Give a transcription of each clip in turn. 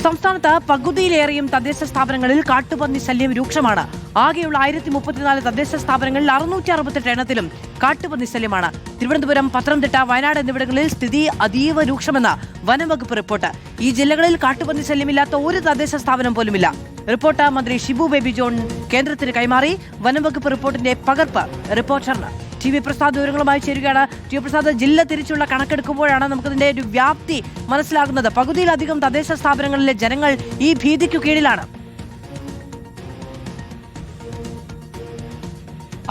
സംസ്ഥാനത്ത് പകുതിയിലേറെയും തദ്ദേശ സ്ഥാപനങ്ങളിൽ കാട്ടുപന്നി ശല്യം രൂക്ഷമാണ്. ആകെയുള്ള 1034 തദ്ദേശ സ്ഥാപനങ്ങളിൽ 668 എണ്ണത്തിലും കാട്ടുപന്നി ശല്യമാണ്. തിരുവനന്തപുരം, പത്തനംതിട്ട, വയനാട് എന്നിവിടങ്ങളിൽ സ്ഥിതി അതീവ രൂക്ഷമെന്ന് വനംവകുപ്പ് റിപ്പോർട്ട്. ഈ ജില്ലകളിൽ കാട്ടുപന്നി ശല്യമില്ലാത്ത ഒരു തദ്ദേശ സ്ഥാപനം പോലുമില്ല. റിപ്പോർട്ട് മന്ത്രി ഷിബു ബേബി ജോൺ കേന്ദ്രത്തിന് കൈമാറി. വനംവകുപ്പ് റിപ്പോർട്ടിന്റെ പകർപ്പ് റിപ്പോർട്ടറിന് ടി വി പ്രസാദ് വിവരങ്ങളുമായി ചേരുകയാണ്. ടി വി പ്രസാദ്, ജില്ല തിരിച്ചുള്ള കണക്കെടുക്കുമ്പോഴാണ് നമുക്കതിന്റെ ഒരു വ്യാപ്തി മനസ്സിലാകുന്നത്. പകുതിയിലധികം തദ്ദേശ സ്ഥാപനങ്ങളിലെ ജനങ്ങൾ ഈ ഭീതിക്കു കീഴിലാണ്.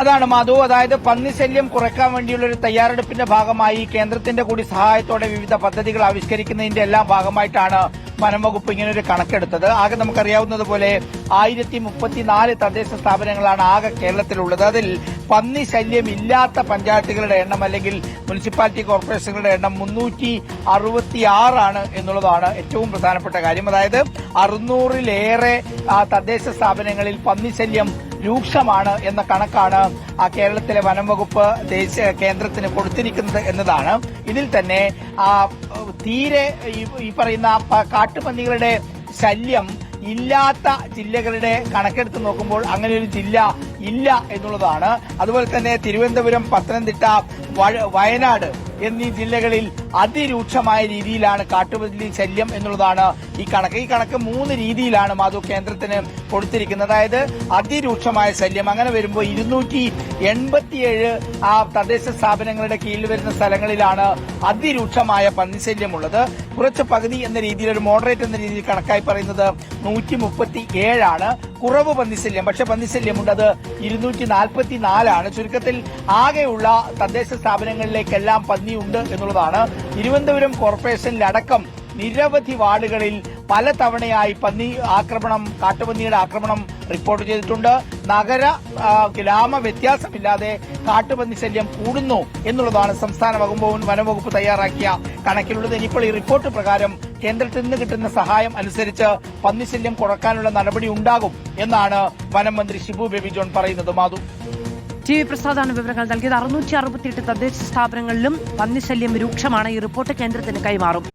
അതാണ് മാധു. അതായത് പന്നിശല്യം കുറയ്ക്കാൻ വേണ്ടിയുള്ള ഒരു തയ്യാറെടുപ്പിന്റെ ഭാഗമായി കേന്ദ്രത്തിന്റെ കൂടി സഹായത്തോടെ വിവിധ പദ്ധതികൾ ആവിഷ്കരിക്കുന്നതിന്റെ എല്ലാം ഭാഗമായിട്ടാണ് വനംവകുപ്പ് ഇങ്ങനൊരു കണക്കെടുത്തത്. ആകെ നമുക്കറിയാവുന്നതുപോലെ 1034 തദ്ദേശ സ്ഥാപനങ്ങളാണ് ആകെ കേരളത്തിലുള്ളത്. അതിൽ പന്നിശല്യം ഇല്ലാത്ത പഞ്ചായത്തുകളുടെ എണ്ണം അല്ലെങ്കിൽ മുനിസിപ്പാലിറ്റി കോർപ്പറേഷനുകളുടെ എണ്ണം 366 എന്നുള്ളതാണ് ഏറ്റവും പ്രധാനപ്പെട്ട കാര്യം. അതായത് 600-ലേറെ തദ്ദേശ സ്ഥാപനങ്ങളിൽ പന്നിശല്യം രൂക്ഷമാണ് എന്ന കണക്കാണ് കേരളത്തിലെ വനംവകുപ്പ് കേന്ദ്രത്തിന് കൊടുത്തിരിക്കുന്നത് എന്നതാണ്. ഇതിൽ തന്നെ തീരെ ഈ പറയുന്ന കാട്ടുപന്നികളുടെ ശല്യം ഇല്ലാത്ത ജില്ലകളുടെ കണക്കെടുത്ത് നോക്കുമ്പോൾ അങ്ങനെ ഒരു ജില്ല ഇല്ല എന്നുള്ളതാണ്. അതുപോലെ തന്നെ തിരുവനന്തപുരം, പത്തനംതിട്ട, വയനാട് എന്നീ ജില്ലകളിൽ അതിരൂക്ഷമായ രീതിയിലാണ് കാട്ടുപന്നി ശല്യം എന്നുള്ളതാണ് ഈ കണക്ക്. ഈ കണക്ക് 3 രീതിയിലാണ് മാധു കേന്ദ്രത്തിന് കൊടുത്തിരിക്കുന്നത്. അതായത് അതിരൂക്ഷമായ ശല്യം അങ്ങനെ വരുമ്പോൾ 287 തദ്ദേശ സ്ഥാപനങ്ങളുടെ കീഴിൽ വരുന്ന സ്ഥലങ്ങളിലാണ് അതിരൂക്ഷമായ പന്നിശല്യമുള്ളത്. കുറച്ച് പകുതി എന്ന രീതിയിൽ, ഒരു മോഡറേറ്റ് എന്ന രീതിയിൽ കണക്കായി പറയുന്നത് 137 കുറവ് പന്നിശല്യം. പക്ഷെ പന്നിശല്യമുണ്ട്, അത് 244. ചുരുക്കത്തിൽ ആകെയുള്ള തദ്ദേശ സ്ഥാപനങ്ങളിലേക്കെല്ലാം പന്നിയുണ്ട് എന്നുള്ളതാണ്. തിരുവനന്തപുരം കോർപ്പറേഷനിലടക്കം നിരവധി വാർഡുകളിൽ പല തവണയായി കാട്ടുപന്നിയുടെ ആക്രമണം റിപ്പോർട്ട് ചെയ്തിട്ടുണ്ട്. നഗര ഗ്രാമ വ്യത്യാസമില്ലാതെ കാട്ടുപന്നി ശല്യം കൂടുന്നു എന്നുള്ളതാണ് സംസ്ഥാന വനംവകുപ്പ് തയ്യാറാക്കിയ കണക്കിലുള്ളത്. ഇനിയിപ്പോൾ ഈ റിപ്പോർട്ട് പ്രകാരം കേന്ദ്രത്തിൽ നിന്ന് കിട്ടുന്ന സഹായം അനുസരിച്ച് പന്നിശല്യം കുറക്കാനുള്ള നടപടി ഉണ്ടാകും എന്നാണ് വനം മന്ത്രി ഷിബു ബേബി ജോൺ പറയുന്നത്. മാധു, ടി വി പ്രസാദാണ് വിവരങ്ങൾ നൽകിയത്. 668 തദ്ദേശ സ്ഥാപനങ്ങളിലും പന്നിശല്യം രൂക്ഷമാണ്. ഈ റിപ്പോർട്ട് കേന്ദ്രത്തിന് കൈമാറും.